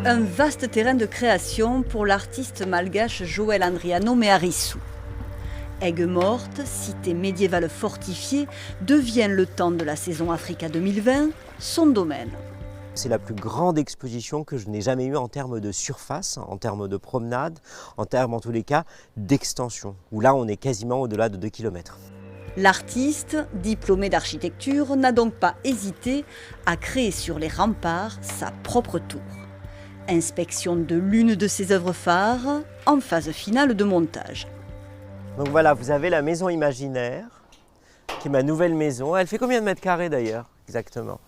Un vaste terrain de création pour l'artiste malgache Joël Andriano Meharissou. Aigues-Mortes, cité médiévale fortifiée, devient le temps de la saison Africa 2020 son domaine. C'est la plus grande exposition que je n'ai jamais eue en termes de surface, en termes de promenade, en termes en tous les cas d'extension, où là on est quasiment au-delà de 2 km. L'artiste, diplômé d'architecture, n'a donc pas hésité à créer sur les remparts sa propre tour. Inspection de l'une de ses œuvres phares en phase finale de montage. Donc voilà, vous avez la maison imaginaire, qui est ma nouvelle maison. Elle fait combien de mètres carrés d'ailleurs, exactement?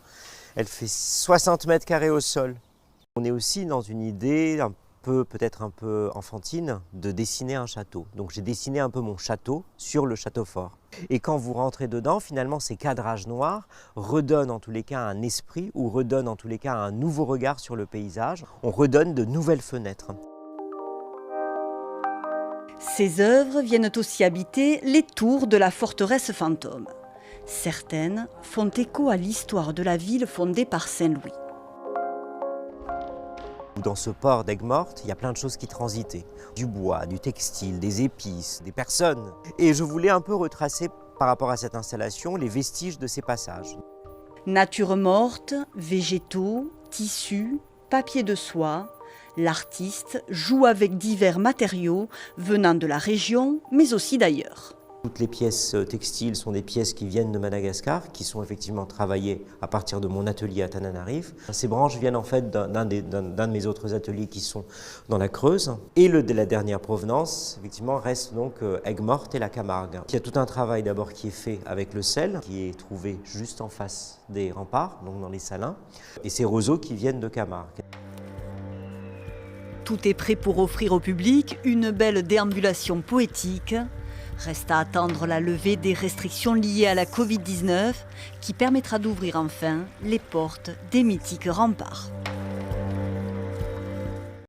Elle fait 60 mètres carrés au sol. On est aussi dans une idée peut-être un peu enfantine de dessiner un château. Donc j'ai dessiné un peu mon château sur le château fort. Et quand vous rentrez dedans, finalement ces cadrages noirs redonnent en tous les cas un esprit ou redonnent en tous les cas un nouveau regard sur le paysage. On redonne de nouvelles fenêtres. Ces œuvres viennent aussi habiter les tours de la forteresse fantôme. Certaines font écho à l'histoire de la ville fondée par Saint-Louis. Dans ce port d'Aigues-Mortes, il y a plein de choses qui transitaient. Du bois, du textile, des épices, des personnes. Et je voulais un peu retracer par rapport à cette installation les vestiges de ces passages. Nature morte, végétaux, tissus, papier de soie, l'artiste joue avec divers matériaux venant de la région, mais aussi d'ailleurs. Toutes les pièces textiles sont des pièces qui viennent de Madagascar, qui sont effectivement travaillées à partir de mon atelier à Tananarive. Ces branches viennent en fait d'un de mes autres ateliers qui sont dans la Creuse. Et de la dernière provenance, effectivement, reste donc Aigues-Mortes et la Camargue. Il y a tout un travail d'abord qui est fait avec le sel, qui est trouvé juste en face des remparts, donc dans les salins, et ces roseaux qui viennent de Camargue. Tout est prêt pour offrir au public une belle déambulation poétique. Reste à attendre la levée des restrictions liées à la Covid-19 qui permettra d'ouvrir enfin les portes des mythiques remparts.